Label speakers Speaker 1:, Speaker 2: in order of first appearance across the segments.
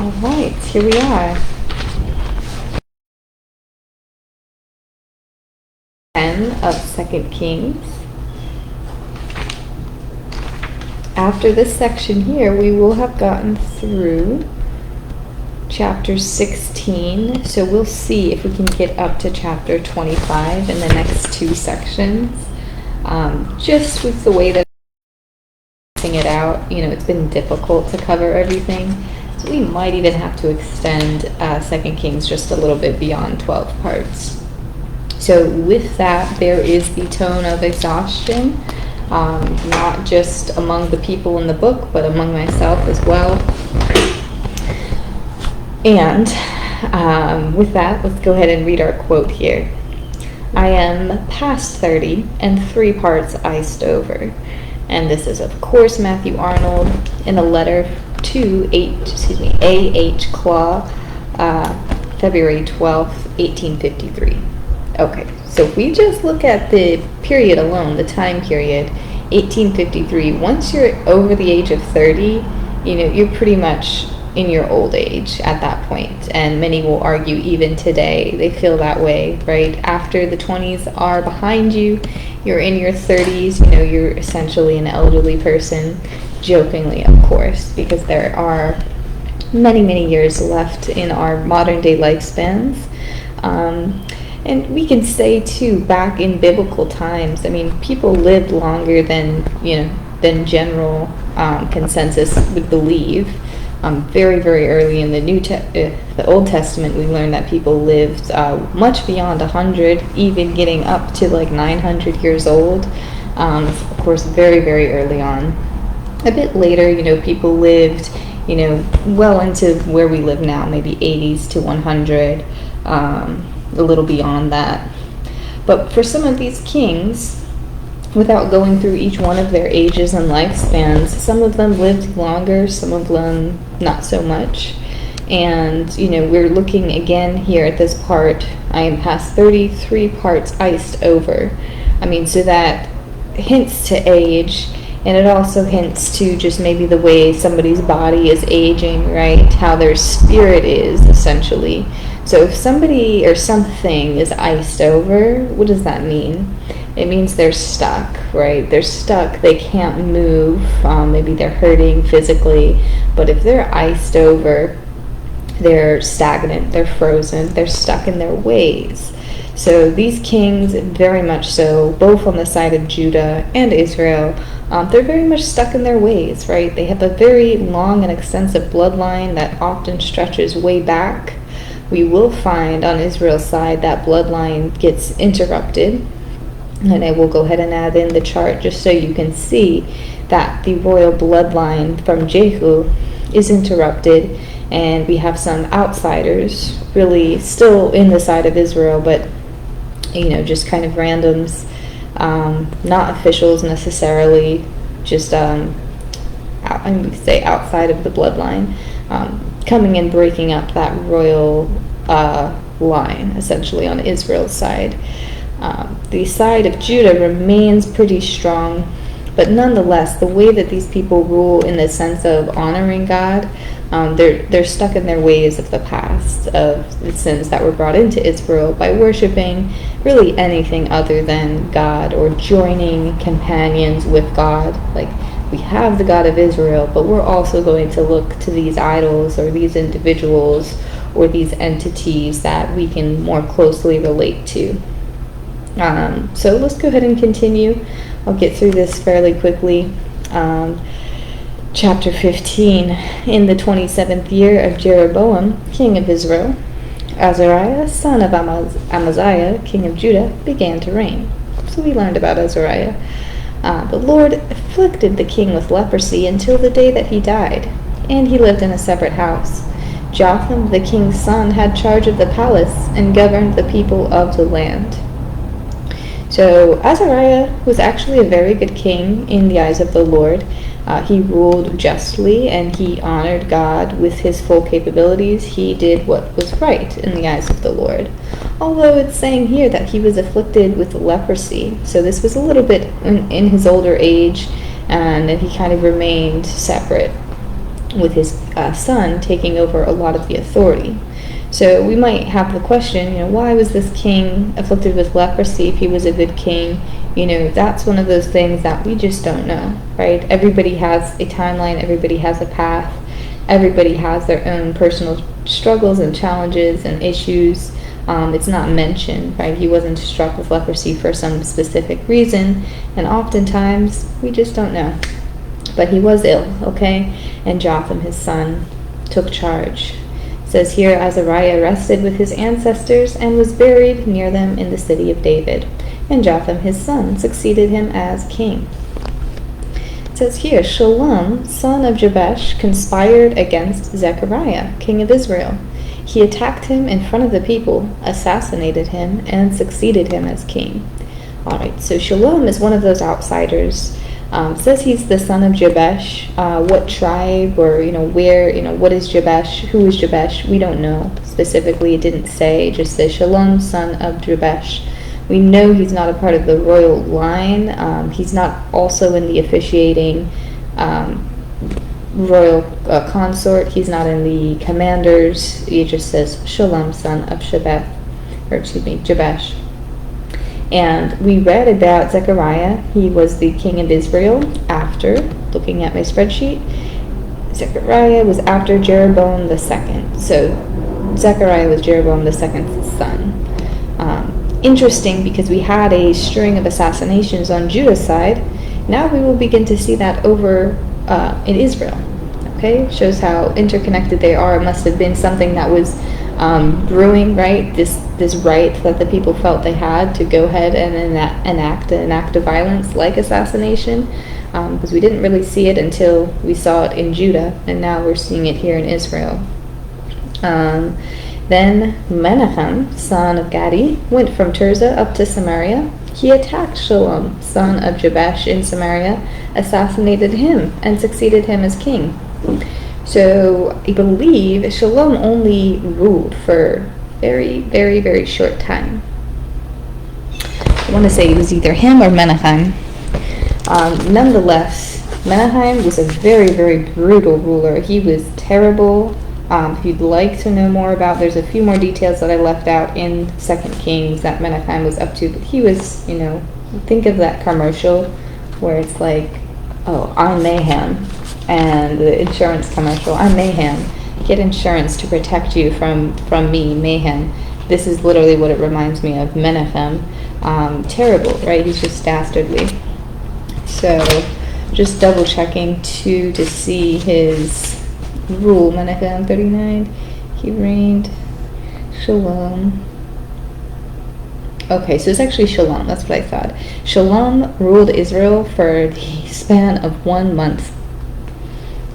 Speaker 1: All right, here we are. 10 of 2 Kings. After this section here, we will have gotten through chapter 16, so we'll see if we can get up to chapter 25 in the next two sections. Just with the way that it out, it's been difficult to cover everything, so we might even have to extend 2 Kings just a little bit beyond 12 parts. So with that, there is the tone of exhaustion, not just among the people in the book, but among myself as well. And with that, let's go ahead and read our quote here. I am past 30 and 3 parts iced over. And this is, of course, Matthew Arnold in a letter to A.H. Clough, February 12th, 1853. Okay, so if we just look at the period alone, the time period, 1853, once you're over the age of 30, you're pretty much in your old age at that point. And many will argue even today, they feel that way, right? After the 20s are behind you, you're in your 30s, you're essentially an elderly person, jokingly, of course, because there are many, many years left in our modern day lifespans. And we can say, too, back in biblical times, people lived longer than general consensus would believe. Very, very early in the Old Testament, we learned that people lived much beyond 100, even getting up to like 900 years old. Of course, very, very early on. A bit later, people lived, well into where we live now, maybe 80s to 100, a little beyond that. But for some of these kings, without going through each one of their ages and lifespans, some of them lived longer, some of them not so much. And, we're looking again here at this part, I am past 33 parts iced over. So that hints to age, and it also hints to just maybe the way somebody's body is aging, right? How their spirit is, essentially. So if somebody or something is iced over, what does that mean? It means they're stuck, right? They're stuck, they can't move, maybe they're hurting physically, but if they're iced over, they're stagnant, they're frozen, they're stuck in their ways. So these kings, very much so, both on the side of Judah and Israel, they're very much stuck in their ways, right? They have a very long and extensive bloodline that often stretches way back. We will find on Israel's side that bloodline gets interrupted. And I will go ahead and add in the chart just so you can see that the royal bloodline from Jehu is interrupted, and we have some outsiders really still in the side of Israel, but just kind of randoms, not officials necessarily, just I would say outside of the bloodline, coming and breaking up that royal line essentially on Israel's side. The side of Judah remains pretty strong, but nonetheless, the way that these people rule in the sense of honoring God, they're stuck in their ways of the past, of the sins that were brought into Israel by worshiping really anything other than God, or joining companions with God. Like, we have the God of Israel, but we're also going to look to these idols or these individuals or these entities that we can more closely relate to. So let's go ahead and continue. I'll get through this fairly quickly. Chapter 15. In the 27th year of Jeroboam, king of Israel, Azariah, son of Amaziah, king of Judah, began to reign. So we learned about Azariah. The Lord afflicted the king with leprosy until the day that he died, and he lived in a separate house. Jotham, the king's son, had charge of the palace and governed the people of the land. So Azariah was actually a very good king in the eyes of the Lord. He ruled justly, and he honored God with his full capabilities. He did what was right in the eyes of the Lord. Although it's saying here that he was afflicted with leprosy. So this was a little bit in his older age, and he kind of remained separate. with his son taking over a lot of the authority. So we might have the question, why was this king afflicted with leprosy if he was a good king? That's one of those things that we just don't know, right? Everybody has a timeline, everybody has a path, everybody has their own personal struggles and challenges and issues. It's not mentioned, right? He wasn't struck with leprosy for some specific reason, and oftentimes we just don't know. But he was ill, okay? And Jotham, his son, took charge. It says here, Azariah rested with his ancestors and was buried near them in the city of David. And Jotham, his son, succeeded him as king. It says here, Shallum, son of Jabesh, conspired against Zechariah, king of Israel. He attacked him in front of the people, assassinated him, and succeeded him as king. All right, so Shallum is one of those outsiders. Says he's the son of Jabesh. What tribe or, where, what is Jabesh? Who is Jabesh? We don't know specifically. It didn't say. It just says Shallum, son of Jabesh. We know he's not a part of the royal line. He's not also in the officiating royal consort. He's not in the commanders. It just says Shallum, son of Jabesh. And we read about Zechariah. He was the king of Israel after, looking at my spreadsheet, Zechariah was after Jeroboam the second. So Zechariah was Jeroboam the second's son. Interesting, because we had a string of assassinations on Judah's side. Now we will begin to see that over in Israel. Okay, shows how interconnected they are. It must have been something that was brewing, right? This right that the people felt they had to go ahead and enact an act of violence like assassination, because we didn't really see it until we saw it in Judah, and now we're seeing it here in Israel. Then Menehem, son of Gadi, went from Tirzah up to Samaria. He attacked Shallum, son of Jabesh, in Samaria, assassinated him, and succeeded him as king. So I believe Shallum only ruled for very, very, very short time. I want to say it was either him or Menahem. Nonetheless, Menahem was a very, very brutal ruler. He was terrible. If you'd like to know more about, there's a few more details that I left out in 2 Kings that Menahem was up to. But he was, think of that commercial where it's like, I'm Mayhem. And the insurance commercial, I'm Mayhem. Get insurance to protect you from me, Mayhem. This is literally what it reminds me of, Menehem. Terrible, right? He's just dastardly. So, just double checking to see his rule. Menehem 39. He reigned. Shallum. Okay, so it's actually Shallum. That's what I thought. Shallum ruled Israel for the span of 1 month.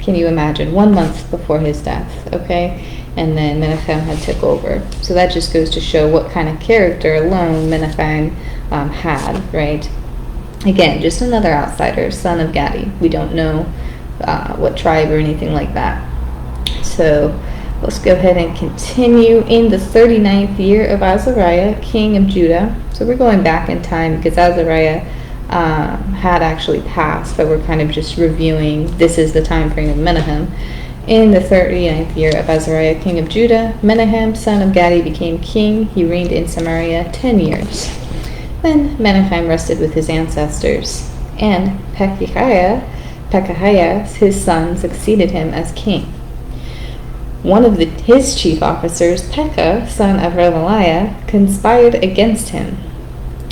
Speaker 1: Can you imagine? 1 month before his death, okay? And then Menehem had took over. So that just goes to show what kind of character alone Menehem had, right? Again, just another outsider, son of Gadi. We don't know what tribe or anything like that. So let's go ahead and continue. In the 39th year of Azariah, king of Judah. So we're going back in time because Azariah had actually passed, but we're kind of just reviewing. This is the time frame of Menehem. In the 39th year of Azariah, king of Judah, Menehem, son of Gadi, became king. He reigned in Samaria 10 years. Then Menehem rested with his ancestors, and Pekahiah, his son, succeeded him as king. One of his chief officers, Pekah, son of Remaliah, conspired against him,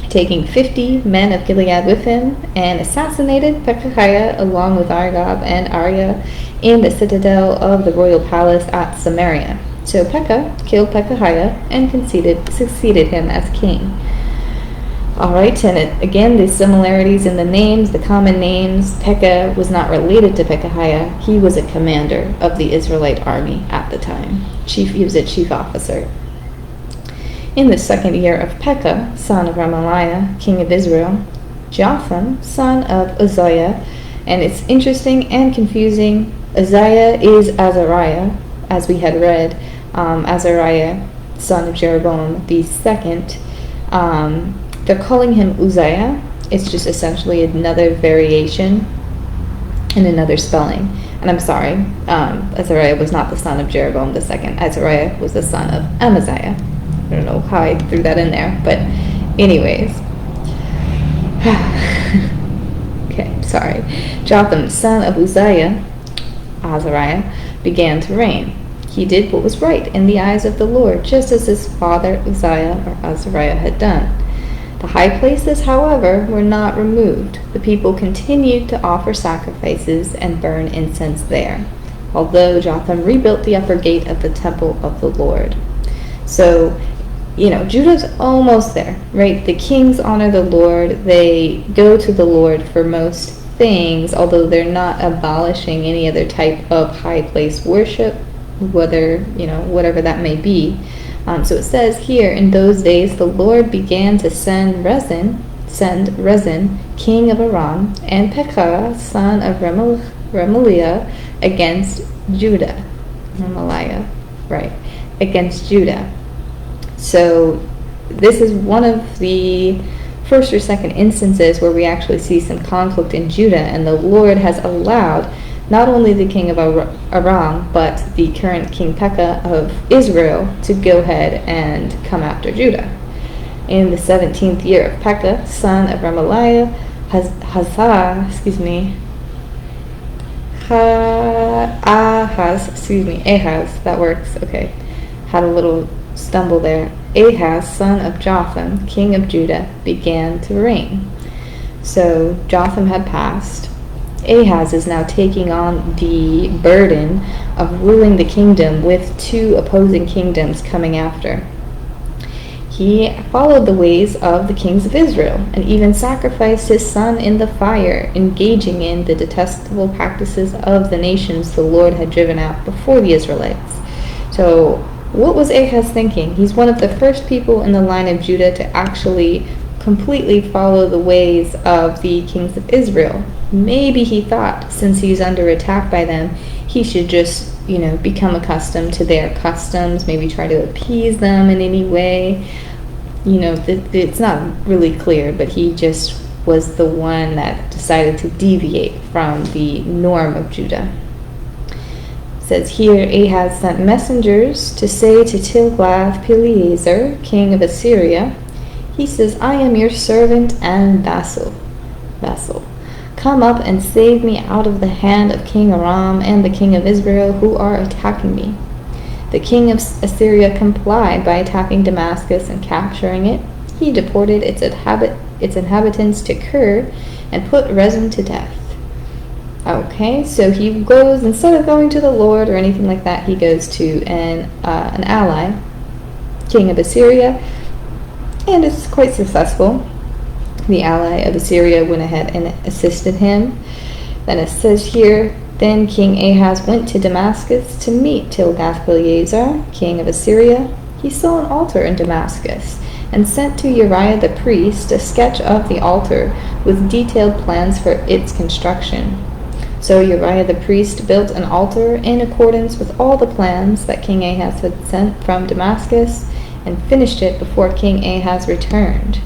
Speaker 1: taking 50 men of Gilead with him, and assassinated Pekahiah along with Argob and Arieh in the citadel of the royal palace at Samaria. So Pekah killed Pekahiah and succeeded him as king. Alright, and again, the similarities in the names, the common names. Pekah was not related to Pekahiah. He was a commander of the Israelite army at the time. He was a chief officer. In the 2nd year of Pekah, son of Remaliah, king of Israel, Jotham, son of Uzziah, and it's interesting and confusing. Uzziah is Azariah, as we had read. Azariah, son of Jeroboam the second. They're calling him Uzziah. It's just essentially another variation and another spelling. And I'm sorry, Azariah was not the son of Jeroboam II. Azariah was the son of Amaziah. I don't know how I threw that in there, but anyways. Okay, sorry. Jotham, son of Uzziah, Azariah, began to reign. He did what was right in the eyes of the Lord, just as his father Uzziah or Azariah had done. The high places, however, were not removed. The people continued to offer sacrifices and burn incense there, although Jotham rebuilt the upper gate of the temple of the Lord. So, Judah's almost there, right? The kings honor the Lord. They go to the Lord for most things, although they're not abolishing any other type of high place worship, whatever that may be. So it says here, in those days the Lord began to send Rezin, king of Aram, and Pekah, son of Remaliah, against Judah. Remaliah, right, against Judah. So this is one of the first or second instances where we actually see some conflict in Judah, and the Lord has allowed not only the king of Aram, but the current King Pekah of Israel to go ahead and come after Judah. In the 17th year of Pekah, son of Remaliah, Ahaz, that works, okay, had a little stumble there. Ahaz, son of Jotham, king of Judah, began to reign. So Jotham had passed. Ahaz is now taking on the burden of ruling the kingdom with two opposing kingdoms coming after. He followed the ways of the kings of Israel and even sacrificed his son in the fire, engaging in the detestable practices of the nations the Lord had driven out before the Israelites. So what was Ahaz thinking? He's one of the first people in the line of Judah to actually completely follow the ways of the kings of Israel. Maybe he thought, since he's under attack by them, he should just, become accustomed to their customs, maybe try to appease them in any way. It's not really clear, but he just was the one that decided to deviate from the norm of Judah. It says here, Ahaz sent messengers to say to Tiglath-Pileser, king of Assyria, he says, I am your servant and vassal. Come up and save me out of the hand of King Aram and the king of Israel who are attacking me. The king of Assyria complied by attacking Damascus and capturing it. He deported its inhabitants to Kir and put Rezin to death. Okay, so he goes, instead of going to the Lord or anything like that, he goes to an ally, king of Assyria, and it's quite successful. The ally of Assyria went ahead and assisted him. Then it says here, then King Ahaz went to Damascus to meet Tiglath-Pileser, king of Assyria. He saw an altar in Damascus and sent to Uriah the priest a sketch of the altar with detailed plans for its construction. So Uriah the priest built an altar in accordance with all the plans that King Ahaz had sent from Damascus and finished it before King Ahaz returned.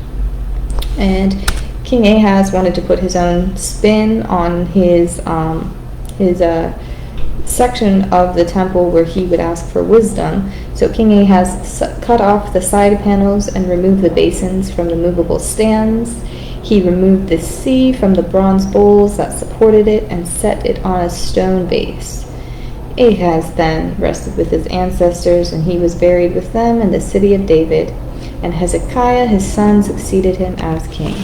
Speaker 1: And King Ahaz wanted to put his own spin on his section of the temple where he would ask for wisdom. So King Ahaz cut off the side panels and removed the basins from the movable stands. He removed the sea from the bronze bowls that supported it and set it on a stone base. Ahaz then rested with his ancestors, and he was buried with them in the city of David. And Hezekiah, his son, succeeded him as king.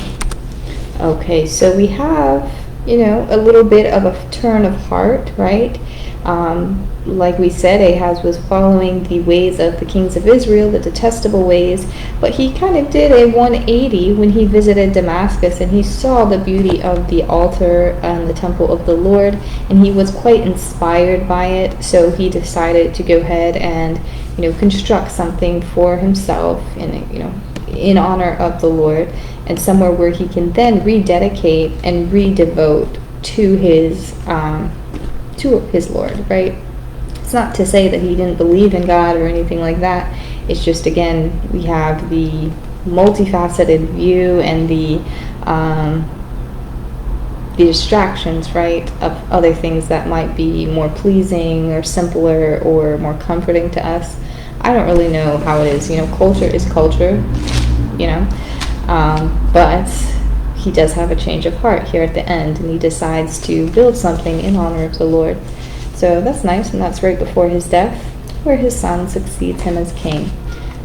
Speaker 1: Okay, so we have, a little bit of a turn of heart, right? Like we said, Ahaz was following the ways of the kings of Israel, the detestable ways, but he kind of did a 180 when he visited Damascus, and he saw the beauty of the altar and the temple of the Lord, and he was quite inspired by it, so he decided to go ahead and, construct something for himself in honor of the Lord, and somewhere where he can then rededicate and redevote to his Lord, right? It's not to say that he didn't believe in God or anything like that. It's just, again, we have the multifaceted view and the the distractions, right, of other things that might be more pleasing or simpler or more comforting to us. I don't really know how it is. Culture is culture, but he does have a change of heart here at the end, and he decides to build something in honor of the Lord. So that's nice, and that's right before his death, where his son succeeds him as king.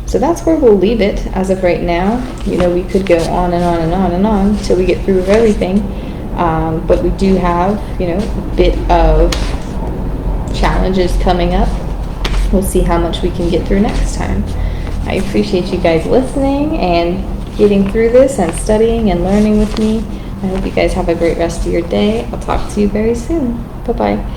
Speaker 1: So that's where we'll leave it as of right now. We could go on and on and on and on till we get through everything. But we do have, a bit of challenges coming up. We'll see how much we can get through next time. I appreciate you guys listening and getting through this and studying and learning with me. I hope you guys have a great rest of your day. I'll talk to you very soon. Bye-bye.